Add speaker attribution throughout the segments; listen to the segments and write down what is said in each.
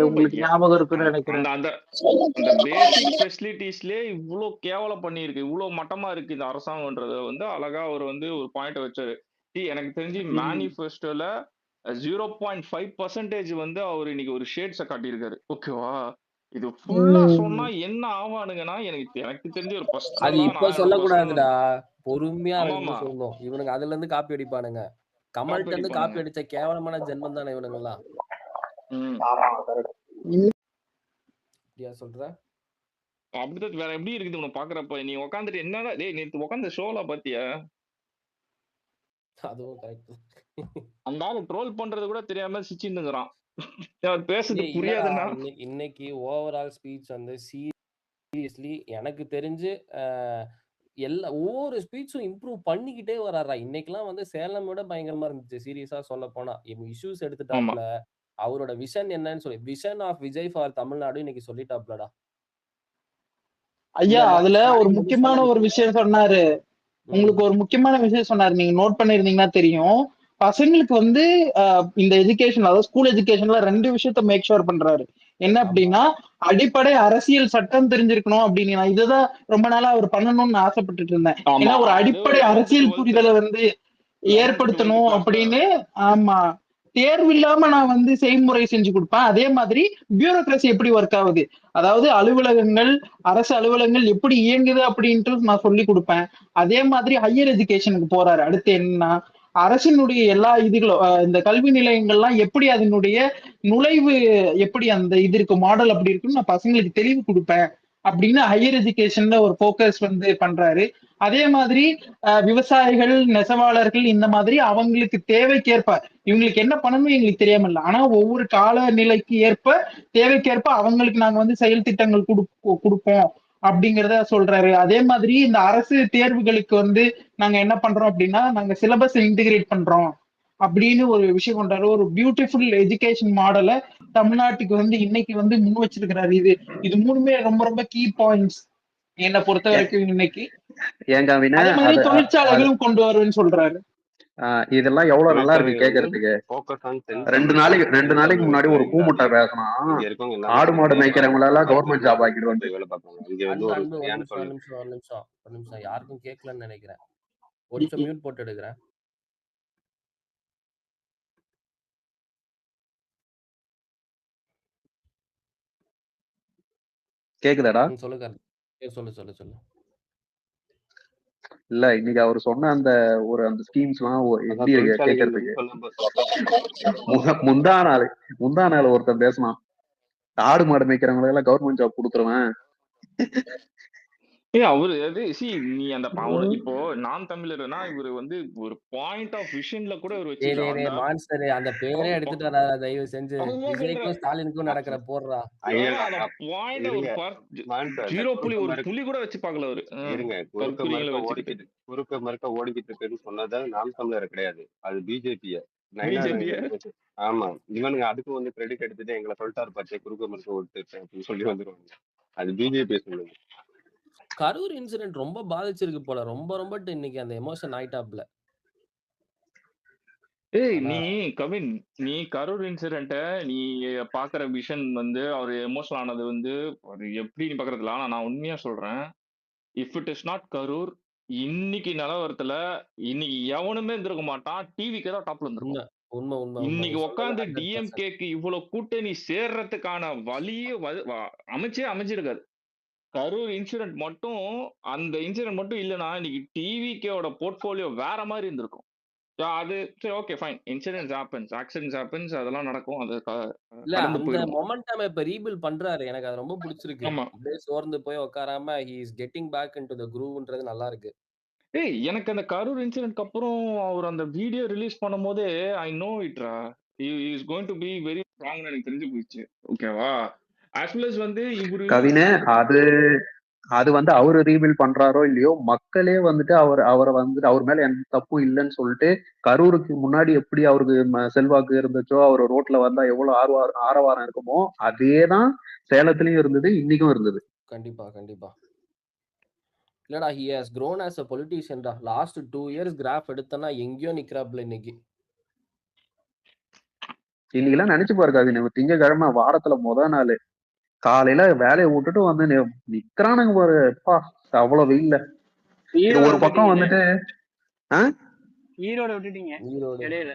Speaker 1: உங்களுக்கு ஞாபகம் இருக்குன்னு
Speaker 2: அந்த
Speaker 1: நினைக்கிறேன்.
Speaker 2: அந்த அந்த பேசிக் ஃபெசிலிட்டிஸ்லயே இவ்ளோ கேவலம் பண்ணியிருக்கு. இவ்ளோ மட்டமா இருக்கு இந்த அரசாங்கம்ன்றத வந்து அழகா அவரு வந்து ஒரு பாயிண்ட்ட வச்சாரு. எனக்கு தெரிஞ்சு மேனிஃபெஸ்டோல 0.5% வந்து அவரு இன்னைக்கு ஒரு ஷேட்ஸ காட்டியிருக்காரு. ஓகேவா? இது ஃபுல்லா சொன்னா என்ன ஆவானுங்கன்னா, எனக்கு எனக்கு தெரிஞ்சு ஒரு
Speaker 3: அது
Speaker 2: பர்சனலா
Speaker 3: இப்ப
Speaker 2: நான் என்னோட
Speaker 3: சொல்லக்கூடாதுடா. பொறுமையா இருந்து
Speaker 2: ஆமாமா.
Speaker 3: சொல்லணும். இவனுங்க அதுல இருந்து காப்பி அடிப்பானுங்க. கமல்ட்ட இருந்து காப்பி
Speaker 2: காப்பி
Speaker 3: அடிச்ச கேவலமான ஜென்மம் தானே இவனுங்கெல்லாம். அப்படியா சொல்ற?
Speaker 2: அப்படிதான் வேற எப்படி இருக்குது உன்னை பாக்குறப்ப நீ உட்காந்துட்டு என்னடா டேய் நேத்து உட்காந்து ஷோல பாத்தியா?
Speaker 3: அதுவும் கரெக்ட்.
Speaker 2: அந்த ஆளு ட்ரோல் பண்றது கூட தெரியாம சிரிச்சுன்னுக்குறான். அவர் பேசுறது
Speaker 3: இல்லடா,
Speaker 2: புரியாதுன்னா
Speaker 3: இன்னைக்கு ஓவரால் ஸ்பீச் வந்து சீரியஸ்லி எனக்கு தெரிஞ்சு ஒவ்வொரு ஸ்பீச்சும் இம்ப்ரூவ் பண்ணிக்கிட்டே வராரா. இன்னைக்கெல்லாம் வந்து சேலம் விட பயங்கரமா இருந்துச்சு. சீரியஸா சொல்ல போனா இஷ்யூஸ் எடுத்துட்டாப்ல. அவரோட விஷன் என்னன்னு சொல்லி vision of Vijay for Tamil Nadu இன்னைக்கு சொல்லிட்டாப்லடா.
Speaker 1: ஐயா அதுல ஒரு முக்கியமான ஒரு விஷயம் சொன்னாரு. உங்களுக்கு ஒரு முக்கியமான விஷயம் சொன்னாரு. நீங்க நோட் பண்ணிருந்தீங்கன்னா தெரியும். பசங்களுக்கு வந்து இந்த எஜுகேஷன் அதாவது ஸ்கூல் எஜுகேஷன்ல 2 விஷயத்த மேக் ஷூர் பண்றாரு. என்ன அப்படின்னா அடிப்படை அரசியல் சட்டம் தெரிஞ்சிருக்கணும் அப்படின்னு. நான் இதுதான் ரொம்ப நாளா அவர் பண்ணணும்னு ஆசைப்பட்டுட்டு இருந்தேன். ஏன்னா ஒரு அடிப்படை அரசியல் புரிதலை வந்து ஏற்படுத்தணும் அப்படின்னு. ஆமா, தேர்வு இல்லாம நான் வந்து செய்முறை செஞ்சு கொடுப்பேன். அதே மாதிரி பியூரோக்ரசி எப்படி ஒர்க் ஆகுது, அதாவது அலுவலகங்கள் அரசு அலுவலகங்கள் எப்படி இயங்குது அப்படின்ட்டு நான் சொல்லி கொடுப்பேன். அதே மாதிரி ஹையர் எஜுகேஷனுக்கு போறாரு. அடுத்து என்னன்னா அரசினுடைய எல்லா இதுகளும் இந்த கல்வி நிலையங்கள்லாம் எப்படி அதனுடைய நுழைவு எப்படி அந்த இது இருக்கு மாடல் அப்படி இருக்குன்னு நான் பசங்களுக்கு தெளிவு கொடுப்பேன் அப்படின்னு ஹையர் எஜுகேஷன்ல ஒரு போக்கஸ் வந்து பண்றாரு. அதே மாதிரி விவசாயிகள் நெசவாளர்கள் இந்த மாதிரி அவங்களுக்கு தேவைக்கேற்ப இவங்களுக்கு என்ன பண்ணணும் எங்களுக்கு தெரியாம இல்லை, ஆனா ஒவ்வொரு காலநிலைக்கு ஏற்ப தேவைக்கேற்ப அவங்களுக்கு நாங்க வந்து செயல் திட்டங்கள் கொடுப்போம் அப்படிங்கிறத சொல்றாரு. அதே மாதிரி இந்த அரசு தேர்வுகளுக்கு வந்து நாங்க என்ன பண்றோம் அப்படின்னா நாங்க சிலபஸ் இன்டிகிரேட் பண்றோம் அப்படின்னு ஒரு விஷயம் கொண்டாரு. ஒரு பியூட்டிஃபுல் எஜுகேஷன் மாடலை தமிழ்நாட்டுக்கு வந்து இன்னைக்கு வந்து முன் வச்சிருக்கிறாரு. இது மூணுமே ரொம்ப ரொம்ப கீ பாயிண்ட்ஸ் என்னை பொறுத்த வரைக்கும் இன்னைக்கு. அதே மாதிரி தொழிற்சாலைகளும் கொண்டு வருவேன்னு சொல்றாரு.
Speaker 4: இதெல்லாம் எவ்வளவு நல்லா இருக்கு கேக்குறதுக்கு. 2 நாளைக்கு முன்னாடி ஒரு கூமுட்டை பேசணும், ஆடு மாடு மேய்க்கிறவங்க எல்லாம் கவர்மெண்ட் ஜாப் ஆக்கிடுவாங்க.
Speaker 3: ஒரு நிமிஷம் யாருக்கும் கேட்கலன்னு நினைக்கிறேன். ஒரு நிமிஷம் மியூட் போட்டு எடுக்கிறேன்.
Speaker 4: கேக்குதாடா?
Speaker 3: சொல்லுங்க. சொல்லு.
Speaker 4: இல்ல இன்னைக்கு அவர் சொன்ன அந்த ஸ்கீம்ஸ் எல்லாம் எப்படி இருக்கு கேட்கறதுக்கு. முந்தா நாள் ஒருத்தன் பேசலாம், ஆடு மாடு மேய்க்கிறவங்க எல்லாம் கவர்மெண்ட் ஜாப் கொடுத்துருவேன்.
Speaker 2: அவரு நீ அந்த இப்போ நான் தமிழர்னா இவரு வந்து ஒரு பாயிண்ட் ஆஃப் விஷன்ல கூட இவர்
Speaker 3: வச்சிருக்காரு. அந்த பேரே எடுத்துட்டு வராத தயவு செஞ்சு. விஜய்க்கும் ஸ்டாலினுக்கும் நடக்கிற போடுறா.
Speaker 2: ஒரு புலி கூட வச்சு பார்க்கல அவரு.
Speaker 5: இருங்க, குறுக்க மறுக்க ஓடிக்கிட்டு இருக்குன்னு சொன்னது நாம் தமிழர் கிடையாது, அது பிஜேபிய. ஆமா, இவனுங்க அதுக்கு வந்து கிரெடிட் எடுத்துட்டு எங்களை சொல்லிட்டாரு பச்சை குறுக்க மறுக்க ஓடிட்டு அப்படின்னு சொல்லி வந்துருவாங்க. அது பிஜேபி சொல்லுது.
Speaker 3: கரூர் இன்சிடென்ட் ரொம்ப பாதிச்சிருக்கு போல. ரொம்ப இன்னைக்கு அந்த எமோஷன் ஆயிட்டாப்ல.
Speaker 2: கவின், நீ கரூர் இன்சிடென்ட்ட நீ பாக்குற விஷன் வந்து அவர் எமோஷனல் ஆனது வந்து எப்படி நீ பாக்குறதுல. ஆனா நான் உண்மையா சொல்றேன், if it is not Karur, இன்னைக்கு நிலவரத்துல இன்னைக்கு எவனுமே இருந்திருக்க மாட்டான். டிவிக்கு தான் டாப்ல இருந்திருக்கும்.
Speaker 3: உண்மை.
Speaker 2: இன்னைக்கு உட்காந்து டிஎம்கேக்கு இவ்வளவு கூட்டணி சேர்றதுக்கான வழியே அமைச்சிருக்காரு. கரூர் இன்சிடென்ட் மட்டும், அந்த இன்சிடென்ட் மட்டும் இல்லைன்னா இன்னைக்கு டிவிக்கோட போர்ட்போலியோ வேற மாதிரி இருந்திருக்கும். அது சரி, okay fine, incidents happens, accidents happens, அதெல்லாம் நடக்கும். அது கடந்து போயிடும்.
Speaker 3: மொமெண்டம் இப்ப ரீபில்ட் பண்றாரு. எனக்கு அது ரொம்ப பிடிச்சிருக்கு. அப்படியே சோர்ந்து போய் உட்காராம he is getting back into the grooveன்றது நல்லா இருக்கு.
Speaker 2: எனக்கு அந்த கரூர் இன்சிடென்ட்க்கு அப்புறம் அவர் அந்த வீடியோ ரிலீஸ் பண்ணும்போதே ஐ நோ இட்ரா, he is going to be very strong எனக்கு தெரிஞ்சு போயிடுச்சு. ஓகேவா? as well as வந்து இவரு
Speaker 4: கவினே, அது வந்து அவரு ரீபில் பண்றாரோ இல்லையோ, மக்களே வந்துட்டு அவரை வந்துட்டு அவர் மேல எந்த தப்பும் இல்லைன்னு சொல்லிட்டு, கரூருக்கு முன்னாடி எப்படி அவருக்கு செல்வாக்கு இருந்துச்சோ, அவர் ரோட்ல வந்தா எவ்வளவு ஆரவாரம் இருக்குமோ அதேதான் சேலத்திலயும் இருந்தது, இன்னைக்கும் இருந்தது.
Speaker 3: கண்டிப்பா. இல்லடா, he has grown as a politician டா. லாஸ்ட் 2 years கிராஃப் எடுத்தனா எங்கேயோ நிக்கிறாப்ல இன்னைக்கு.
Speaker 4: இன்னைக்கெல்லாம் நினைச்சு பாரு கவின், திங்கக்கிழமை வாரத்துல நாள் காலையில வேலையை விட்டுட்டு வந்து நிக்கிறானுங்க பாரு, அப்பா அவ்வளவு வெயில்ல. இது
Speaker 6: ஈரோட
Speaker 4: ஒரு பக்கம்
Speaker 6: விட்டுட்டீங்க
Speaker 4: வந்துட்டு ஆஹ்
Speaker 6: ஈரோட விட்டுட்டீங்க
Speaker 3: ஈரோடு
Speaker 6: இடையில.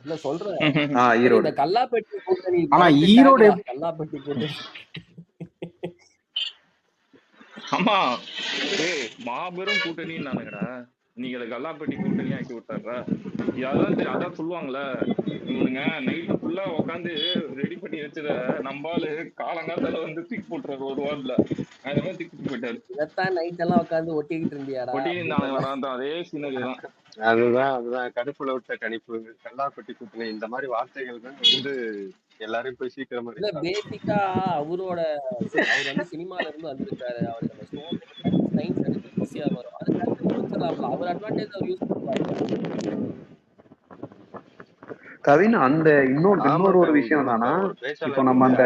Speaker 3: இல்ல சொல்றேன்
Speaker 4: ஆஹ் ஈரோடு.
Speaker 3: இந்த கல்லாப்பெட்டி கூட்டணி
Speaker 7: ஆனா
Speaker 3: correct
Speaker 7: ஈரோடு
Speaker 3: tag டா. கல்லாப்பெட்டி கூட்டணி
Speaker 2: ஆமா மாபெரும் கூட்டணின்னு நானுங்கடா. நீங்க அதை கல்லாப்பட்டி கூட்டணி ஆக்கி விட்டாரா? அதான் அதான் சொல்லுவாங்கல்ல, இவனுங்க நைட்டு ஃபுல்லா உட்காந்து ரெடி பண்ணி வச்சத நம்பாலு காலங்காத்தால வந்து தூக்கி போட்டுறாரு ஒரு வாரத்துல. அந்த மாதிரி தூக்கிட்டு போயிட்டாரு.
Speaker 3: இதைத்தான் நைட் எல்லாம் உட்காந்து ஒட்டிக்கிட்டு இருந்தியாடா
Speaker 2: ஒட்டி
Speaker 3: அப்படின்ற
Speaker 2: இருந்தாங்க
Speaker 3: மாதிரி.
Speaker 2: வரான் அதே சின்னது தான்.
Speaker 5: அதுதான் கடுப்புல விட்ட கணிப்பு, கல்லாப்பட்டி கூட்டணி, இந்த மாதிரி வார்த்தைகள் தான் வந்து எல்லாரையும் போய் சீக்கிரமா
Speaker 3: இல்ல
Speaker 5: reach ஆகும்.
Speaker 3: பேசிக்கா அவர் வந்து சினிமால இருந்து வந்திருக்காரு, அவருக்கு அந்த ஸ்டோரி சயின்ஸ் எடுக்க ஈஸியா வரும், அது டக்குன்னு முடிச்சிடலாம்ல. அவர் அட்வான்டேஜ் அவர் யூஸ் பண்ணுவாரு.
Speaker 4: கவின், அந்த
Speaker 5: ஆமா
Speaker 4: இன்னொரு ஒரு
Speaker 5: கவின்,
Speaker 4: விஷயம்
Speaker 5: இப்ப
Speaker 4: என்னன்னா,
Speaker 5: ஒரு
Speaker 4: இப்போ
Speaker 5: பேச்சாளர்
Speaker 4: நம்ம
Speaker 5: வந்து
Speaker 4: அந்த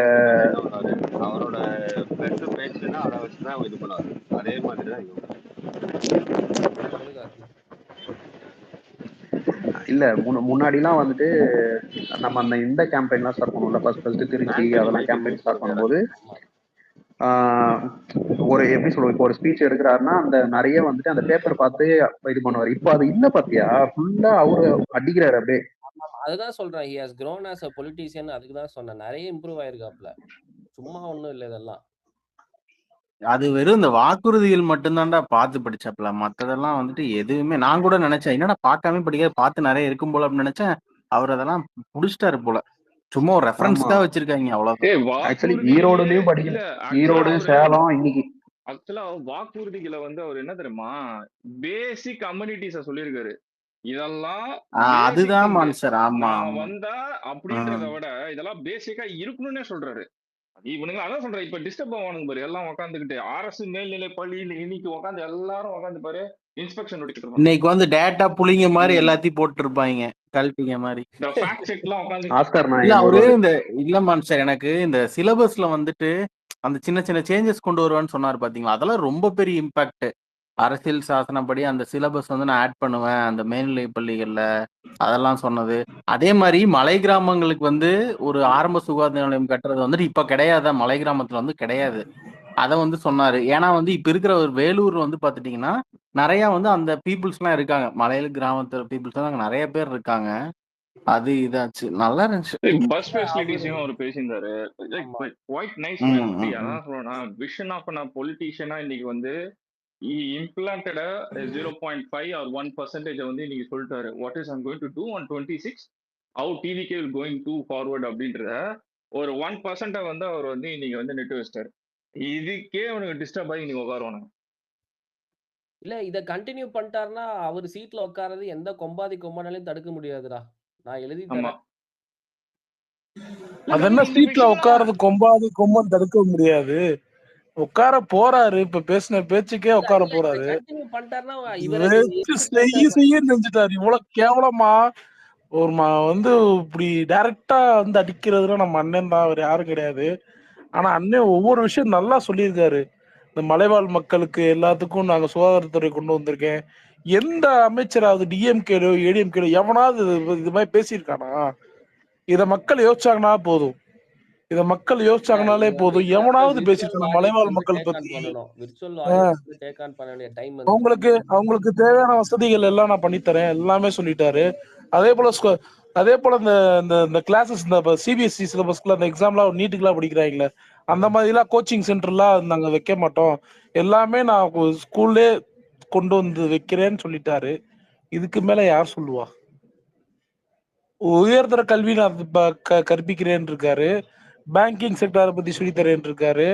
Speaker 5: அடுத்தது என்ன பண்ணுவாரு, அவரோட பெஸ்ட் பேச்சுன்னா அதை வச்சுதான் இது பண்ணுவாரு. அதே மாதிரிதான் இவங்க.
Speaker 3: சொல்லுங்க அருண்.
Speaker 4: இல்ல முன்னாடிலாம் வந்துட்டு நம்ம இந்த கேம்பெயின்லாம் ஸ்டார்ட் பண்ணுவோம்ல, ஃபர்ஸ்ட் திருச்சி
Speaker 5: ஆண்டனி
Speaker 4: அதெல்லாம்
Speaker 5: மைக்கேல்
Speaker 4: கேம்பெயின்
Speaker 5: மியூட்
Speaker 4: ஸ்டார்ட்
Speaker 5: பண்ணுங்க
Speaker 4: பண்ணும்போது
Speaker 3: ஆமா
Speaker 4: ஒரு எப்படி சொல்லுவோம், இப்போ ஒரு ஸ்பீச் எடுக்கிறாருன்னா அந்த நிறைய வந்துட்டு அந்த பேப்பர் பார்த்து இது பண்ணுவார். இப்போ அது இல்ல பாத்தியா, ஃபுல்லா அவரு அடிக்கிறாரு அப்படியே.
Speaker 3: அதுதான் சொல்றேன், he has grown as a politician. அதுக்கு தான் சொன்னேன், நிறைய இம்ப்ரூவ் ஆயிருக்காப்ல, சும்மா ஒண்ணும் இல்ல இதெல்லாம்.
Speaker 7: அது வெறும் இந்த வாக்குறுதிகள் மட்டும்தான்டா பார்த்து படிச்சாப்ல, மத்ததெல்லாம் வந்துட்டு எதுவுமே. நான் கூட நினைச்சேன் என்னடா பார்க்காம படிக்க, பார்த்து நிறைய இருக்கும் போல அப்படின்னு நினைச்சேன். அவர் அதெல்லாம் புடிச்சிட்டாரு போல, சும்மா ஒரு
Speaker 4: ஆமா,
Speaker 7: ரெஃபரன்ஸ்க்காக வச்சிருக்காங்க அவ்வளவுதான்.
Speaker 4: ஆக்சுவலி
Speaker 2: வாக்குறுதிகளே
Speaker 4: ஈரோடுலயும்
Speaker 2: இல்ல.
Speaker 4: படிக்கல,
Speaker 2: ஆக்சுவலா
Speaker 4: ஈரோடு
Speaker 2: அவரு
Speaker 4: சேலம் இன்னைக்கு
Speaker 2: ஆக்சுவலா வாக்குறுதிகளை வந்து அவர் என்ன தெரியுமா, பேசிக் கம்யூனிட்டிஸ சொல்லியிருக்காரு. இதெல்லாம் பேசிக்
Speaker 7: அதுதான்
Speaker 2: திங்ஸ்.
Speaker 7: மான்சர். ஆமா
Speaker 2: நான்
Speaker 7: ஆமா.
Speaker 2: வந்தா அப்படின்றத விட இதெல்லாம் பேசிக்கா இருக்கணும்னே சொல்றாரு. இவனுங்க அதான் சொல்றேன், இப்ப டிஸ்டர்ப் ஆவானுங்க பாரு, எல்லாம் உட்காந்துக்கிட்டு அரசு மேல்நிலை பள்ளியில் இன்னைக்கு உட்காந்து எல்லாரும் உட்காந்து பாரு இன்ஸ்பெக்ஷன் நோட்டிட்டு
Speaker 7: இன்னைக்கு வந்து டேட்டா புளிங்க மாதிரி எல்லாத்தையும் போட்டு இருப்பாங்க, கல்பிங்க மாதிரி.
Speaker 2: இந்த ஃபேக்ட் செக் எல்லாம் உட்காந்து
Speaker 4: ஆஸ்கர்
Speaker 7: இல்ல
Speaker 4: நாயகன்
Speaker 7: அவரு
Speaker 4: வருவாரு.
Speaker 7: இந்த இல்ல மான்சர், எனக்கு இந்த சிலபஸ்ல வந்துட்டு அந்த சின்ன சின்ன சேஞ்சஸ் கொண்டு வருவான்னு சொன்னாரு பாத்தீங்களா, அதெல்லாம் ரொம்ப பெரிய இம்பாக்ட். அரசியல் சாசனப்படி அந்த சிலபஸ் வந்து நான் ஆட் பண்ணுவேன் அந்த மேல்நிலை பள்ளிகள்ல, அதெல்லாம் சொன்னது. அதே மாதிரி மலை கிராமங்களுக்கு வந்து ஒரு ஆரம்ப சுகாதார நிலையம் கட்டுறது வந்துட்டு இப்ப கிடையாது, மலை கிராமத்துல வந்து கிடையாது. அதை வந்து சொன்னாரு. ஏன்னா வந்து இப்ப இருக்கிற ஒரு வேலூர் வந்து பாத்துட்டீங்கன்னா நிறைய வந்து அந்த பீப்புள்ஸ் எல்லாம் இருக்காங்க, மலையில கிராமத்துல பீப்புள்ஸ் எல்லாம் நிறைய பேர் இருக்காங்க. அது இதாச்சு, நல்லா இருந்துச்சு.
Speaker 2: பஸ் ஃபெசிலிட்டிஸையும் அவர் பேசியிருந்தாரு. Quite nice man. அப்படி அதான் சொல்லணும், விஷன் ஆஃப் பொலிட்டீஷியனா இன்னைக்கு வந்து இம்ப்ளான்டட் 0.5 or 1% வந்து இன்னைக்கு சொல்லிட்டாரு. What is I'm going to do on 26 how TVK will going to forward அப்படின்றத ஒரு 1% வந்து அவர் வந்து இன்னைக்கு வந்து நெட்டு வச்சிட்டாரு. இதுக்கே அவனுக்கு டிஸ்டர்ப் ஆகி இன்னைக்கு உட்காருவானுங்க.
Speaker 3: இல்ல இத கண்டினியூ பண்ணிட்டாருன்னா அவர் சீட்ல உட்கார்றது எந்த கொம்பாதி கொம்பானாலையும் தடுக்க முடியாதுடா, நான் எழுதி
Speaker 2: ஆமா,
Speaker 3: தரேன்.
Speaker 8: அது என்ன சீட்ல உட்கார்றது கொம்பாது கொம்பன் தடுக்க முடியாது, உட்கார போறாரு. இப்ப பேசின பேச்சுக்கே உட்கார போறாரு,
Speaker 3: கண்டினியூ பண்ணிட்டாருன்னா இவரை
Speaker 8: வச்சு செய்ய செஞ்சுட்டாரு. இவ்வளவு கேவலமா ஒரு வந்து இப்படி டைரக்டா வந்து அடிக்கிறதுனா நம்ம அண்ணன் தான், அவர் யாரும் கிடையாது. ஆனா அண்ணன் ஒவ்வொரு விஷயம் நல்லா சொல்லியிருக்காரு. இந்த மலைவாழ் மக்களுக்கு எல்லாத்துக்கும் நாங்க சுகாதாரத்துறை கொண்டு வந்திருக்கேன். எந்த அமைச்சராவது டிஎம்கேலோ ஏடிஎம்கேலோ எவனாவது இது மாதிரி பேசியிருக்கானா? இத மக்கள் யோசிச்சாங்கன்னா போதும், இத மக்கள் யோசிச்சாங்கனாலே போதும், எவனாவது பேசியிருக்காங்க மலைவாழ் மக்கள் பத்தி? அவங்களுக்கு தேவையான வசதிகள் எல்லாம் நான் பண்ணித்தரேன் எல்லாமே சொல்லிட்டாரு. அதே போல இந்த கிளாஸஸ், இந்த சிபிஎஸ்சி சிலபஸ்க்குள்ள அந்த எக்ஸாம்லாம் நீட்டுக்குலாம் படிக்கிறாங்களே, அந்த மாதிரிலாம் கோச்சிங் சென்டர்லாம் நாங்க வைக்க மாட்டோம், எல்லாமே நான் ஸ்கூல்லே கொண்டு வந்து வைக்கிறேன்னு சொல்லிட்டாரு. இதுக்கு மேல யார் சொல்லுவா? உயர்தர கல்வி நான் கற்பிக்கிறேன் இருக்காரு, பேங்கிங் செக்டாரை பத்தி சொல்லித்தரேன் இருக்காரு,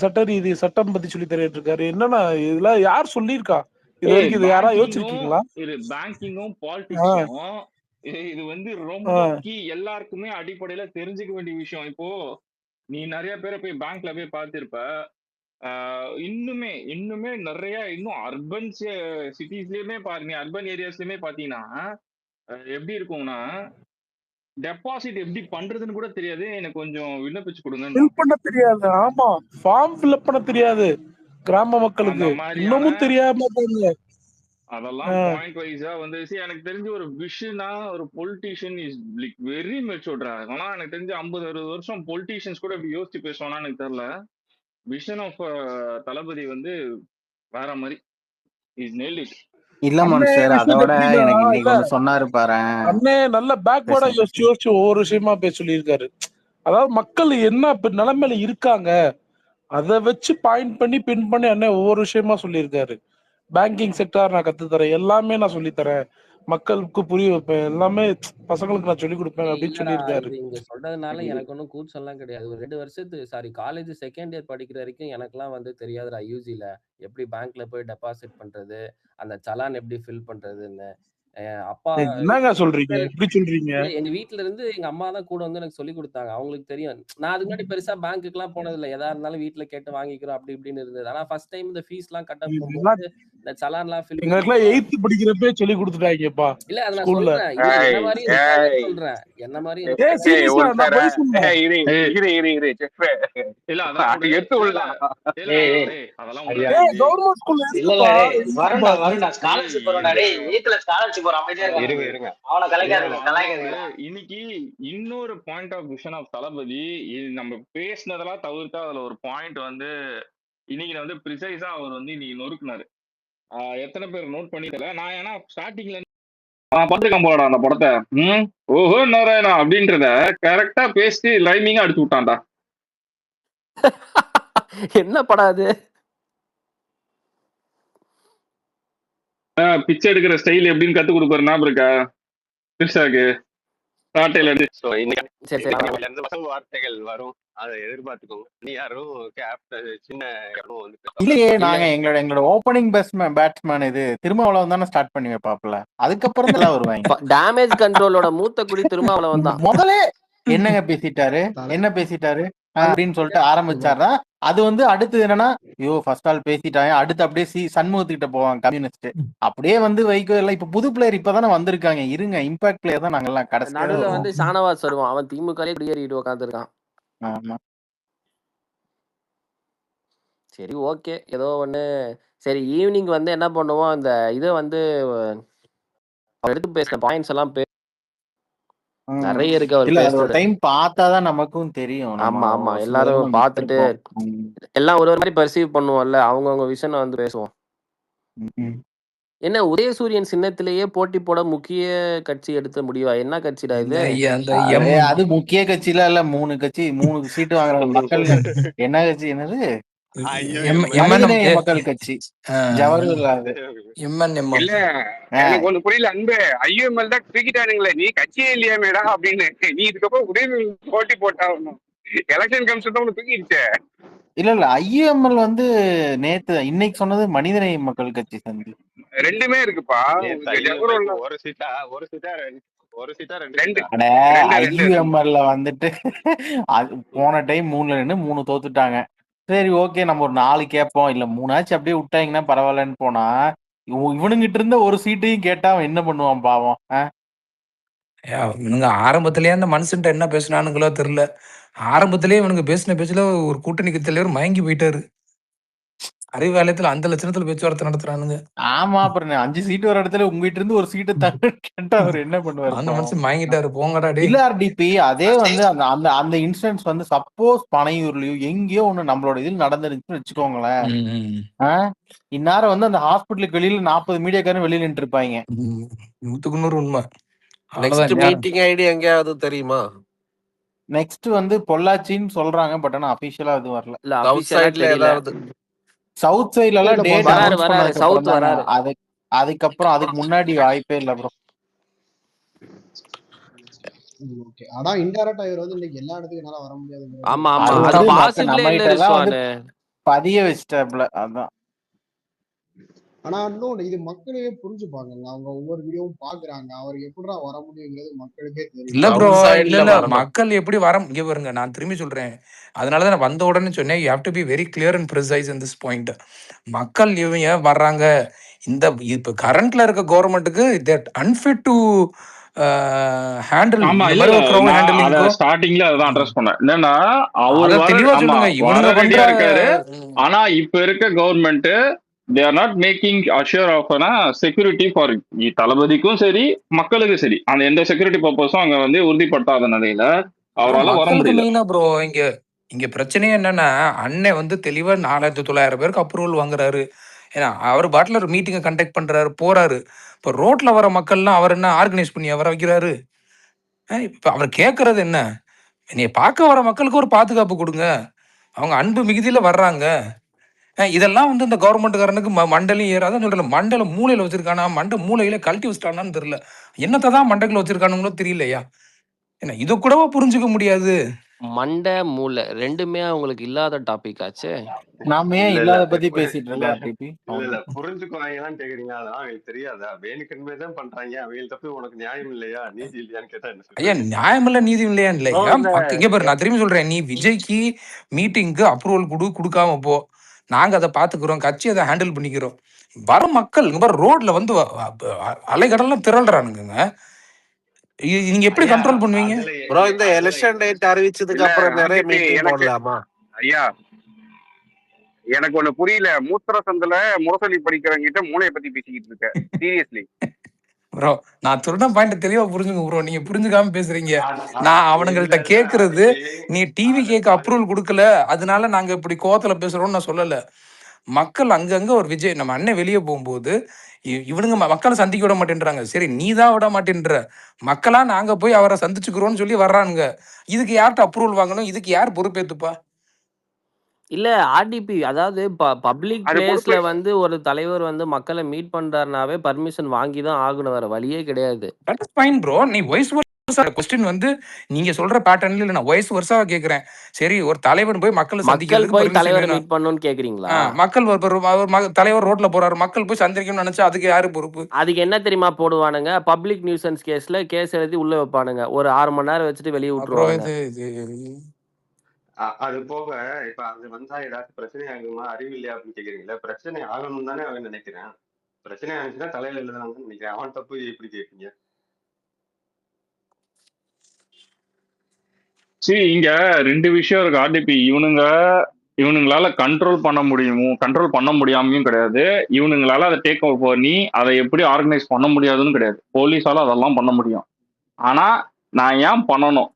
Speaker 8: சட்ட ரீதி சட்டம் பத்தி சொல்லித்தரேன் இருக்காரு. என்னன்னா இதெல்லாம் யார் சொல்லியிருக்கா? இது வரைக்கும் இது யாரா யோசிச்சிருக்கீங்களா?
Speaker 2: இது பேங்கிங்கும் பாலிடிக்ஸும் இது வந்து ரொம்ப கீ, எல்லாருக்குமே அடிப்படையில தெரிஞ்சுக்க வேண்டிய விஷயம். இப்போ நீ நிறைய பேரை போய் பேங்க்ல போய் பார்த்திருப்ப, இன்னுமே நிறைய இன்னும் அர்பன் சிட்டிஸ்லயுமே பாருங்க, அர்பன் ஏரியாஸ்லயுமே பாத்தீங்கன்னா எப்படி இருக்கும்னா டெபாசிட் எப்படி பண்றதுன்னு கூட தெரியாது, எனக்கு கொஞ்சம் விண்ணப்பிச்சு கொடுங்க,
Speaker 8: ஃபில் பண்ண தெரியாது. ஆமா, ஃபார்ம் ஃபில் பண்ண தெரியாது கிராம மக்களுக்கு, இன்னமும் தெரியாம
Speaker 2: அதெல்லாம் பாயிண்ட் வைஸா வந்து எனக்கு தெரிஞ்சு ஒரு விஷனா ஒரு பொலிட்டீஷியன் இஸ் லைக் வெரி மெச்சூர்டா. ஆனா எனக்கு தெரிஞ்சு 50-60 வருஷம் பொலிட்டீஷியன்ஸ் கூட இப்படி யோசிச்சு பேசுவானா எனக்கு தெரியல. விஷன் ஆஃப் தளபதி வந்து வேற மாதிரி இஸ் நெயில் இட்.
Speaker 7: இல்ல
Speaker 8: அண்ணே
Speaker 7: மான்ஸ்டர்,
Speaker 8: விஷயம்
Speaker 7: அதோட
Speaker 8: எப்படின்னா
Speaker 7: எனக்கு
Speaker 8: இல்ல
Speaker 7: இன்னைக்கு ஒண்ணு சொன்னாரு பாரேன்.
Speaker 8: அண்ணே நல்ல பேக்வேர்டா
Speaker 7: பேசுங்க
Speaker 8: யோசிச்சு யோசிச்சு ஒவ்வொரு விஷயமா பேச சொல்லியிருக்காரு. அதாவது மக்கள் என்ன நிலைமையில இருக்காங்க அதை வச்சு பாயிண்ட் பண்ணி பின் பண்ணி அண்ணன் ஒவ்வொரு விஷயமா சொல்லியிருக்காரு. பேங்கிங் செக்டார் நான் கத்துத்தரேன், எல்லாமே நான் சொல்லித்தரேன், மக்களுக்கு புரிய வைப்பேன், எல்லாமே பசங்களுக்கு நான் சொல்லி கொடுப்பேன் அப்படின்னு
Speaker 3: இல்லடா
Speaker 8: சொல்லியிருக்காரு.
Speaker 3: இது இங்க சொல்றதுனால எனக்கு ஒன்றும் கூச்சம்லாம் கிடையாது. ஒரு 2 வருஷத்து சாரி காலேஜ் செகண்ட் இயர் படிக்கிற வரைக்கும் எனக்குலாம் வந்து தெரியாதுடா யூஜில எப்படி பேங்க்ல போய் டெபாசிட் பண்றது, அந்த சலான் எப்படி ஃபில் பண்றதுன்னு. அப்பா
Speaker 8: என்னங்க சொல்றீங்க, எப்படி சொல்றீங்க?
Speaker 3: இல்ல எங்க வீட்ல இருந்து எங்க அம்மா தான் கூட வந்து எனக்கு சொல்லி கொடுத்தாங்க. அவங்களுக்கு தெரியும். நான் அதுக்கு முன்னாடி பெருசா பேங்க்குக்குலாம் போனது இல்ல. எதா இருந்தாலும் வீட்ல கேட்டு வாங்கிக்கிறோம் அப்படி இப்படின்னு இருந்தது. ஆனா ஃபர்ஸ்ட் டைம் இந்த ஃபீஸ்லாம் கட்ட போகும்போது இந்த சலான்லாம் ஃபில்
Speaker 8: எங்களுக்குலாம் 8th படிக்கிறப்பே சொல்லி கொடுத்துட்டாங்கப்பா
Speaker 3: இல்ல அத நான்
Speaker 8: ஸ்கூல்ல.
Speaker 3: சொல்றேன். இது என்ன மாதிரி இருக்காங்கன்னு சொல்றேன். என்ன மாதிரி இருக்காங்க.
Speaker 8: சீரியஸா நான் போய் சொன்னேன்.
Speaker 2: இல்ல அதான்
Speaker 5: எடுத்து
Speaker 2: இல்ல
Speaker 5: விடலாம்.
Speaker 2: இல்ல அதெல்லாம் உண்மை.
Speaker 8: கவர்மெண்ட் ஸ்கூல்ல
Speaker 6: இல்ல
Speaker 8: இருக்குப்பா.
Speaker 6: வருண்டா ஸ்காலர்ஷிப் வரும்டா. டேய் 8th ஸ்காலர்ஷிப் வரும், அமைதியா
Speaker 5: இருங்க
Speaker 6: இருக்காங்க.
Speaker 5: இருங்க
Speaker 6: அவனை கலாய்க்காதீங்க.
Speaker 2: இன்னைக்கு இன்னொரு பாயிண்ட் ஆஃப் விஷன் ஆஃப் தளபதி நம்ம பேசினதெல்லாம் தவிர்த்தா அதுல ஒரு பாயிண்ட் வந்து இன்னைக்கு வந்து ப்ரிசைஸா அவர் வந்து இன்னைக்கு நொறுக்குனாரு. எத்தனை பேர் நோட் பண்ணிக்கல. நான் ஏன்னா ஸ்டார்டிங்ல பார்த்துருக்கேன் போலடா அந்த படத்தை. ஓஹோ நாராயணா அப்படின்றத கரெக்டா பேசி லைமிங்கா அடிச்சு விட்டான்டா.
Speaker 3: என்ன படம் அது?
Speaker 2: பிச்சை எடுக்கிற ஸ்டைல் எப்படின்னு கத்து கொடுப்பாரு ஞாபகம் இருக்கா கிருஷ்ணாக்கு சாட்டையில இருந்து.
Speaker 5: So, இன்னைக்கு
Speaker 3: சரி சரி
Speaker 5: இதுல இருந்து வசவு வார்த்தைகள் வரும், அதை எதிர்பார்த்துக்கோங்க. நீ யாரும் கேப்டன் சின்ன யாரும் வந்து
Speaker 7: இல்லையே, நாங்க எங்களோட ஓப்பனிங் பேட்ஸ்மேன் இது திருமாவளவன் தானே ஸ்டார்ட் பண்ணி வைப்பாப்ல. அதுக்கப்புறம் தான் வருவாங்க.
Speaker 3: டேமேஜ் கண்ட்ரோலோட மூத்த குடி திருமாவளவன் தான்.
Speaker 7: முதல்ல என்னங்க பேசிட்டாரு என்ன பேசிட்டாரு அப்படின்னு சொல்லிட்டு ஆரம்பிச்சாருன்னா அது வந்து அடுத்து என்னன்னா ஐயோ ஃபர்ஸ்ட் ஆல் பேசிட்டாங்க, அடுத்து அப்படியே சண்முகத்துக்கிட்ட போவாங்க கம்யூனிஸ்ட். அப்படியே வந்து வைகோ எல்லாம் இப்ப புது பிளேயர் இப்பதானே வந்திருக்காங்க. இருங்க, இம்பாக்ட் பிளேயர் தான் நாங்க எல்லாம் கடைசி
Speaker 3: நடுவுல வந்து ஷானவாஸ் வருவான். அவன் திமுகலே குடியேறிட்டு உட்காந்துருக்கான்.
Speaker 7: ஆமா
Speaker 3: சரி ஓகே ஏதோ ஒண்ணு. சரி ஈவினிங் வந்து என்ன பண்ணுவோம், அந்த இதை வந்து எடுத்து பேசுற பாயிண்ட்ஸ் எல்லாம் நிறைய இருக்கு அவர்
Speaker 7: இல்ல அது ஒரு
Speaker 3: பேசுறது.
Speaker 7: டைம் பார்த்தாதான் நமக்கும் தெரியும்.
Speaker 3: ஆமா ஆமா எல்லாரும் பார்த்துட்டு எல்லாம் ஒரு மாதிரி பர்சீவ் பண்ணுவோம்ல, அவங்கவுங்க விஷனை வந்து பேசுவோம். என்ன உதயசூரியன் சின்னத்திலேயே போட்டி போட முக்கிய கட்சி எடுத்த முடிவா? என்ன கட்சிடா இது?
Speaker 7: அது முக்கிய கட்சியில இல்ல, 3 கட்சி 3 சீட்டு வாங்குற மக்கள். என்ன கட்சி? என்னது? மக்கள் கட்சி. ஜவஹர்லால்.
Speaker 5: இல்ல எனக்கு ஒண்ணு புரியல அன்பு. ஐஎம்எல் தான் தூக்கிட்டானுங்களே, நீ கட்சியே இல்லையா மேடா அப்படின்னு. நீ இதுக்கப்புறம் உதவி போட்டி போட்டாகணும். எலெக்ஷன் கமிஷன் தான் தூக்கிடுச்சே.
Speaker 7: இல்ல ஐஎம்எல் வந்து நேத்து இன்னைக்கு சொன்னது மனிதநேய மக்கள் கட்சி சந்தி.
Speaker 5: ரெண்டுமே இருக்குப்பா. ஒரு சீட்டா ரெண்டு.
Speaker 7: ஐஎம்எல்ல வந்துட்டு போன டைம் 3ல நின்னு 3 தோத்துட்டாங்க. சரி ஓகே நம்ம ஒரு 4 கேட்போம், இல்ல 3ஆச்சும் அப்படியே விட்டாங்கன்னா பரவாயில்லன்னு போனா இவனுங்கிட்ட இருந்த ஒரு சீட்டையும் கேட்டா அவன் என்ன பண்ணுவான் பாவம்.
Speaker 9: இவனுங்க ஆரம்பத்திலேயே அந்த மனுஷன்ட்ட என்ன பேசினானுங்களோ தெரியல. ஆரம்பத்திலேயே இவனுங்க பேசின பேச்சுல ஒரு கூட்டணி தலைவர் மயங்கி போயிட்டாரு. அறிவாலயத்துல அந்த லட்சணத்துல பேச்சுவார்த்தை நடத்துறானுங்க.
Speaker 7: ஆமா, அப்புறம் 5 சீட் வர இடத்துல உங்ககிட்ட இருந்து ஒரு சீட்டு தங்க கேட்டா அவர் என்ன பண்ணுவாரு?
Speaker 9: அந்த மனுஷன் மயங்கிட்டாரு. போங்கடா டேய்.
Speaker 7: LRDP அதே வந்து அந்த இன்சிடென்ட்ஸ் வந்து சப்போஸ் பனையூர்லயோ எங்கேயோ ஒண்ணு நம்மளோட இதில் நடந்துருச்சுன்னு வச்சுக்கோங்களேன், இந்நேரம் வந்து அந்த ஹாஸ்பிட்டலுக்கு வெளியில 40 மீடியாக்காரன் வெளியில நின்று இருப்பாங்க.
Speaker 9: 100க்கு 100 உண்மை.
Speaker 10: நெக்ஸ்ட் மீட்டிங் ஐடி எங்கயாவது தெரியுமா?
Speaker 7: நெக்ஸ்ட் வந்து பொள்ளாச்சின்னு சொல்றாங்க, பட் ஆனா அபிஷியலா அது வரல.
Speaker 10: சவுத் சைடுல ஏதாவது
Speaker 7: சவுத் சைடுல எல்லாம் டேட் அனௌன்ஸ் பண்ணதுக்கு
Speaker 3: சவுத்
Speaker 7: அப்புறம்
Speaker 3: வராரு.
Speaker 7: அதுக்கப்புறம் அதுக்கு முன்னாடி வாய்ப்பே இல்ல ப்ரோ.
Speaker 11: ஓகே. ஆனா இன்டைரக்டா இவர் வந்து இன்னைக்கு எல்லா இடத்துக்கும் என்னால வர முடியாது.
Speaker 3: ஆமா ஆமா அது பாசிபிளே இல்ல ரிஸ்வான்.
Speaker 7: பதிய வச்சிட்டாப்ல அதான்.
Speaker 11: ஆனா இன்னொன்னு இது மக்களே புரிஞ்சுப்பாங்க. அவங்க ஒவ்வொரு வீடியோவும் பாக்குறாங்க. அவர் எப்படிடா வர முடியுங்கிறது மக்களுக்கே தெரியும்.
Speaker 9: இல்ல ப்ரோ, இல்ல மக்கள் எப்படி வர இங்க பாருங்க, நான் திரும்பி சொல்றேன். அதனாலதான் நான் வந்த உடனே சொன்னேன், you have to be very clear and precise in this point. மக்கள் இவங்க வர்றாங்க, இந்த இப்ப கரண்ட்ல இருக்க கவர்மெண்ட்டுக்கு தேட் அன்ஃபிட் டு ஹேண்டில்.
Speaker 2: ஸ்டார்டிங்ல அதான் அட்ரஸ் பண்ணேன். என்னன்னா
Speaker 9: தெளிவா சொல்லுங்க, இவனுங்க
Speaker 2: இருக்காரு. ஆனா இப்ப இருக்க government they are not making assure of security for தளபதிக்கும் சரி மக்களுக்கும் சரி அந்த எந்த செக்யூரிட்டி பர்பஸும் அங்க வந்து உறுதிப்படுத்தாத நிலையில அவரால் வர
Speaker 9: மக்களுக்கு
Speaker 2: முடியல.
Speaker 9: மெயினா ப்ரோ இங்க பிரச்சனையே என்னன்னா, அண்ணன் வந்து தெளிவா 4900 பேருக்கு அப்ரூவல் வாங்குறாரு. ஏன்னா அவர் பாட்டில் ஒரு மீட்டிங்கை கண்டக்ட் பண்றாரு, போறாரு. இப்போ ரோட்ல வர மக்கள்லாம் அவர் என்ன ஆர்கனைஸ் பண்ணி வர வைக்கிறாரு? இப்போ அவர் கேட்கறது என்ன? நீ பார்க்க வர மக்களுக்கு ஒரு பாதுகாப்பு கொடுங்க, அவங்க அன்பு மிகுதியில வர்றாங்க. இதெல்லாம் வந்து இந்த கவர்மெண்ட்காரனுக்கு மண்டலையும் ஏறாதான் சொல்றேன். மண்டல மூளையில வச்சிருக்கானா, மண்டை மூளையில கழட்டி வச்சிட்டானான்னு தெரியல. என்னத்தை தான் மண்டைக்குள்ள வச்சிருக்கானுங்களோ தெரியலையா? என்ன இது கூடவா புரிஞ்சுக்க முடியாது?
Speaker 3: மண்டை மூளை ரெண்டுமே அவங்களுக்கு இல்லாத டாபிக் ஆச்சு.
Speaker 7: நாம ஏன்
Speaker 5: இல்ல இல்ல
Speaker 7: இல்லாத பத்தி
Speaker 5: இல்ல
Speaker 7: பேசிட்டு
Speaker 5: இல்ல
Speaker 7: இருக்கோம் RTP?
Speaker 5: இல்ல புரிஞ்சுக்குவாங்கலாம் கேக்குறீங்க, அதெல்லாம் அவங்களுக்கு தெரியாதா? வேணுக்குமே தான் பண்றாங்க, அவங்க தப்பு உனக்கு நியாயம் இல்லையா, நீதி இல்லையான்னு கேட்டா என்ன
Speaker 9: ஐயா
Speaker 5: சொல்றது?
Speaker 9: நியாயமில்ல நீதி இல்லையா
Speaker 7: ப்ரோ
Speaker 9: இல்லையா?
Speaker 7: இந்த
Speaker 9: இங்க பாரு, நான் திரும்பி சொல்றேன், நீ விஜய்க்கு மீட்டிங்க்கு அப்ரூவல் கொடுக்காம போ, நாங்க அதை பாத்துக்கிறோம், கட்சி அதை ஹேண்டில் பண்ணிக்கிறோம். வர மக்கள் இங்க பாரு ரோட்ல வந்து அலைக்கடலாம் திரள்றானுங்க. நீங்க எப்படி
Speaker 5: ஐயா
Speaker 9: கண்ட்ரோல் பண்ணுவீங்க?
Speaker 5: அதுல
Speaker 10: ப்ரோ இந்த
Speaker 5: அதுல
Speaker 10: எலெக்ஷன் டேட் அறிவிச்சதுக்கு
Speaker 12: இல்ல
Speaker 10: அப்புறம் நிறைய
Speaker 12: RTP
Speaker 10: மீட்டிங்
Speaker 12: எனக்கு
Speaker 10: போடலாமா?
Speaker 12: ஐயா எனக்கு ஒண்ணு புரியல. மூத்திர சந்தில முரசொலி படிக்கிறவங்கிட்ட மூளையை பத்தி பேசிக்கிட்டு இருக்க. சீரியஸ்லி
Speaker 9: ப்ரோ நான் சொல்ற பாயிண்ட் தெளிவா புரிஞ்சுங்க ப்ரோ, நீங்க புரிஞ்சுக்காம பேசுறீங்க. நான்
Speaker 5: இல்ல
Speaker 9: அவனுங்கள்ட்ட
Speaker 5: இல்ல
Speaker 9: கேக்குறது,
Speaker 5: RTP
Speaker 9: நீ டிவி
Speaker 5: அது
Speaker 9: கேட்க
Speaker 5: அது
Speaker 9: அப்ரூவல் கொடுக்கல அதனால நாங்க இப்படி கோவத்துல பேசுறோம்னு நான் சொல்லல. மக்கள் அங்கங்க ஒரு விஜய் நம்ம அண்ணன் வெளியே போகும்போது இவனுங்க மக்களை சந்திக்க விட மாட்டேன்றாங்க. சரி நீ தான் விட மாட்டேன்ற, மக்களா நாங்க போய் அவரை சந்திச்சுக்கிறோம்னு சொல்லி வர்றானுங்க. இதுக்கு யார்கிட்ட அப்ரூவல் வாங்கணும்? இதுக்கு யார் பொறுப்பேத்துப்பா?
Speaker 3: இல்ல ஆர்டிபி, அதாவது பப்ளிக்
Speaker 12: அது
Speaker 3: பிளேஸ்ல
Speaker 12: பொறுப்பு.
Speaker 3: வந்து ஒரு தலைவர் வந்து மக்களை மீட் பண்றாருனாவே பர்மிஷன் வாங்கி தான் ஆகணும், வேற வழியே கிடையாது.
Speaker 9: That is fine bro. நீ வயசு வருஷம் கொஸ்டின் வந்து நீங்க சொல்ற பேட்டர்ன்ல இல்ல, நான் வயசு வருஷமா கேட்கிறேன். சரி ஒரு தலைவர் போய் மக்களை
Speaker 3: மக்கள்
Speaker 9: சந்திக்கிறதுக்கு
Speaker 3: போய்
Speaker 9: பர்மிஷன்
Speaker 3: தலைவரை
Speaker 9: வேணும்.
Speaker 3: மீட் பண்ணணும்னு கேக்குறீங்களா?
Speaker 9: மக்கள் தலைவர் ரோட்ல போறாரு, மக்கள் போய் சந்திக்கணும்னு நினைச்சா அதுக்கு யாரு பொறுப்பு?
Speaker 3: அதுக்கு என்ன தெரியுமா போடுவானுங்க? பப்ளிக் நியூசன்ஸ் கேஸ்ல கேஸ் எழுதி உள்ள வைப்பானுங்க, ஒரு 6 மணி நேரம் வச்சுட்டு வெளியே
Speaker 9: ப்ரோ
Speaker 3: விட்டுருவானுங்க.
Speaker 5: அது போக இப்ப அது வந்தா ஏதாச்சும் பிரச்சனை ஆகுமா, அறிவு இல்லையா அப்படின்னு கேக்குறீங்களா? பிரச்சனை ஆகணும் தானே அவன் நினைக்கிறேன். பிரச்சனை ஆனிச்சுன்னா தலையில எழுதுனாங்கன்னு நினைக்கிறேன். அவன் தப்பு எப்படி கேட்பீங்க?
Speaker 2: சரி இங்க ரெண்டு விஷயம் இருக்கு RTP. இவனுங்களால கண்ட்ரோல் பண்ண முடியாமையும் கிடையாது. இவனுங்களால அதை டேக் ஓவர் பண்ணி அதை எப்படி ஆர்கனைஸ் பண்ண முடியாதுன்னு கிடையாது. போலீஸால அதெல்லாம் பண்ண முடியும். ஆனா நான் ஏன் பண்ணணும்?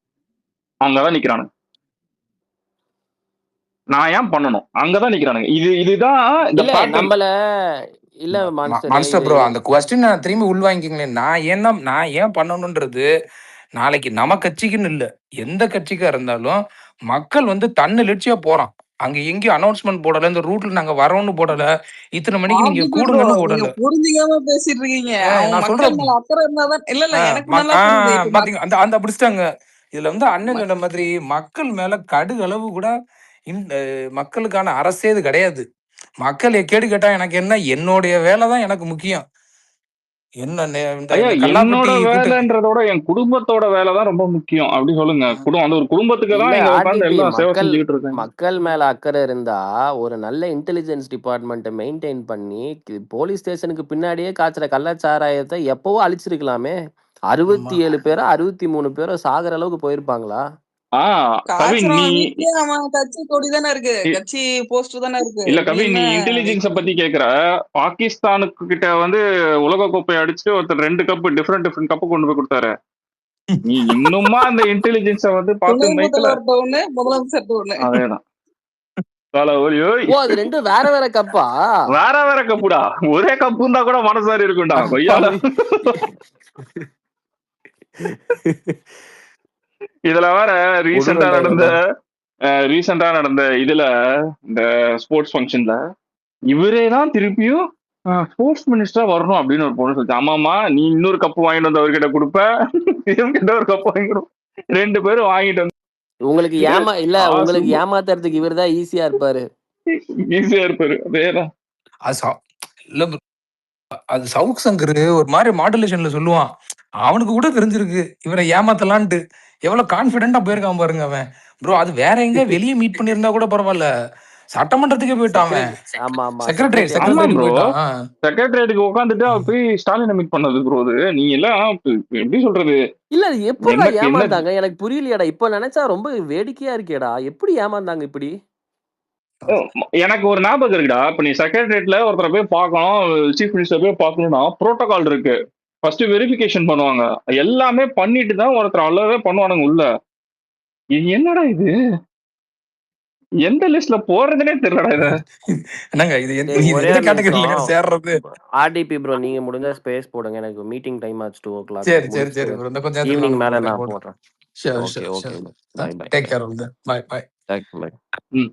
Speaker 2: அங்கதான் நிக்கிறானுங்க. நான் ஏன் பண்ணணும்? அங்கதான் நிக்கிறானுங்க. இதுதான் இந்த
Speaker 3: இல்ல
Speaker 2: பேட்டர்ன்.
Speaker 3: நம்மள இல்ல
Speaker 9: மான்ஸ்டர் ப்ரோ, அந்த கொஸ்டின் நான் திரும்பி உள்வாங்கிக்கங்களேன். நான் ஏன் பண்ணணும்ன்றது நாளைக்கு நம்ம கட்சிக்குன்னு இல்ல, எந்த கட்சிக்கா இருந்தாலும் மக்கள் வந்து தன்னெழுச்சியா போறான். அங்க எங்கேயும் அனௌன்ஸ்மெண்ட் போடல, இந்த ரூட்ல நாங்க வரோம்னு போடல, இத்தனை மணிக்கு நீங்க
Speaker 13: RTP bro,
Speaker 9: கூடுங்கன்னு
Speaker 13: நீங்க
Speaker 9: போடல.
Speaker 13: புரிஞ்சுக்காம பேசிட்டு இருக்கீங்க. அவங்க
Speaker 9: நான்
Speaker 13: மக்கள்
Speaker 9: சொல்றேன்
Speaker 13: மேல அக்கறை இருந்தாதான். இல்ல இல்ல எனக்கு நல்லா புரியுது. இப்ப
Speaker 9: பாத்தீங்க அந்த அந்த பிடிச்சிட்டாங்க. இதுல வந்து அண்ணன் சொன்ன மாதிரி மக்கள் மேல கடுகளவு கூட மக்களுக்கான அரசே இது கிடையாது. மக்கள் கேடு கேட்டா எனக்கு என்ன, என்னுடைய வேலை தான் எனக்கு முக்கியம். என்ன
Speaker 2: ஐயா
Speaker 9: கல்லாப்பட்டி
Speaker 2: என்னோட
Speaker 9: கூட்ட
Speaker 2: வேலைன்றதோட என் குடும்பத்தோட வேலை தான் ரொம்ப முக்கியம் அப்படி சொல்லுங்க. அந்த ஒரு குடும்பத்துக்கு தான்
Speaker 3: இல்ல
Speaker 2: இங்க உட்காந்து
Speaker 3: RTP,
Speaker 2: எல்லாம் சேவை செஞ்சுக்கிட்டு இருக்காங்க.
Speaker 3: மக்கள் மேல அக்கறை இருந்தா ஒரு நல்ல இன்டெலிஜென்ஸ் டிபார்ட்மெண்ட்டை மெயின்டைன் பண்ணி போலீஸ் ஸ்டேஷனுக்கு பின்னாடியே காய்ச்சற கள்ளச்சாராயத்தை எப்பவோ அழிச்சிருக்கலாமே. 67 பேரோ 63 பேரோ சாகுற அளவுக்கு போயிருப்பாங்களா?
Speaker 2: கவின் நீ
Speaker 13: காய்ச்சறவன் வீட்லயே அவன் கட்சி கொடி தானே இருக்கு, கட்சி போஸ்டர் தானே இருக்கு.
Speaker 2: இல்ல
Speaker 13: நீ
Speaker 2: கவின், நீ
Speaker 13: என்ன
Speaker 2: இன்டெலிஜென்ஸ பத்தி கேக்குற. பாகிஸ்தானுக்கு கிட்ட வந்து உலக கோப்பை அடிச்சுட்டு ஒருத்தர் 2 கப் டிஃபரெண்ட் கப்பு கொண்டு போய் கொடுத்தாரு. நீ இன்னுமா அந்த இன்டெலிஜென்ஸ வந்து
Speaker 13: துணை
Speaker 2: பார்த்து மைக்கல.
Speaker 13: முதல்வர்கிட்ட ஒண்ணு, முதலமைச்சர்கிட்ட ஒண்ணு.
Speaker 2: அதேதான்.
Speaker 3: ஓ அது ரெண்டும் வேற வேற கப்பா?
Speaker 2: வேற கப்புடா. ஒரே கப்பு தான் கூட மனசாரி இருக்கும்டா கொய்யால. இதுல வேற ரீசெண்டா நடந்த இதுல இந்த ஸ்போர்ட்ஸ் ஃபங்க்ஷன்ல இவரேதான் திருப்பியும் ஸ்போர்ட்ஸ் மினிஸ்டரா வரணும் அப்படின்னு ஒரு பொண்ணு சொல்லிச்சு. ஆமாமா நீ இன்னொரு கப்பு வாங்கிட்டு வந்து அவர்கிட்ட கொடுப்ப, இவங்கிட்ட ஒரு கப்பு வாங்கிடும், 2 பேரும் வாங்கிட்டு வந்து
Speaker 3: உங்களுக்கு ஏமாத்துறதுக்கு இவர் தான் ஈஸியா இருப்பாரு.
Speaker 2: அதேதான்.
Speaker 9: அது சவுக் சங்கர் ஒரு மாதிரி மாடுலேஷன்ல சொல்லுவான். அவனுக்கு கூட தெரிஞ்சிருக்கு இவரை ஏமாத்தலான்ட்டு. எவ்வளவு கான்பிடென்டா போயிருக்கான் பாருங்க அவன். ப்ரோ அது வேற எங்க வெளியே மீட் பண்ணிருந்தா கூட பரவாயில்ல, சட்டமன்றத்துக்கே போயிட்டான்.
Speaker 2: செக்ரட்டரியேட்டுக்கு உட்காந்துட்டு அவர் போய் ஸ்டாலினை மீட் பண்ணது ப்ரோ. நீங்க எல்லாம் எப்படி சொல்றது?
Speaker 3: இல்ல எப்படி ஏமாந்தாங்க எனக்கு புரியலையாடா. இப்ப நினைச்சா ரொம்ப வேடிக்கையா இருக்கேடா. எப்படி ஏமாந்தாங்க இப்படி?
Speaker 2: எனக்கு ஒரு ஞாபகம் இருக்குடா. இப்ப நீ செக்ரட்டரியேட்ல ஒருத்தரை போய் பார்க்கணும், சீஃப் மினிஸ்டர் போய் பார்க்கணும்னா புரோட்டோகால் இருக்கு. ஃபர்ஸ்ட் வெரிஃபிகேஷன் பண்ணுவாங்க. எல்லாமே பண்ணிட்டு தான் ஒருத்தர் அலோவே பண்ணுவானுங்க உள்ள. என்னடா இது? எந்த லிஸ்ட்ல போறதுனே தெரியலடா இத.
Speaker 9: என்னங்க இது
Speaker 3: டேய் ஒரே
Speaker 9: எந்த
Speaker 3: ஒரு
Speaker 9: கேட்டகரியிலங்க
Speaker 3: நிமிஷம்
Speaker 9: சேர்றது?
Speaker 3: ஆர்டிபி ப்ரோ நீங்க முடிஞ்சா ஸ்பேஸ் போடுங்க. எனக்கு மீட்டிங் டைம் ஆச்சு 2 o'clock.
Speaker 9: சரி சரி
Speaker 3: முடிச்சுட்டு
Speaker 9: சரி bro. இந்த கொஞ்ச நேரத்துல
Speaker 3: ஈவினிங்
Speaker 9: நானும்
Speaker 3: மேல
Speaker 9: போடுறேன்
Speaker 3: நான்
Speaker 9: போடுறேன்.
Speaker 3: போடுறேன்.
Speaker 9: Sure
Speaker 3: okay
Speaker 9: sure
Speaker 3: okay
Speaker 9: sure.
Speaker 3: Bye bye
Speaker 9: take
Speaker 3: bye
Speaker 9: care all the. Bye bye.
Speaker 3: Bye.
Speaker 2: ம்.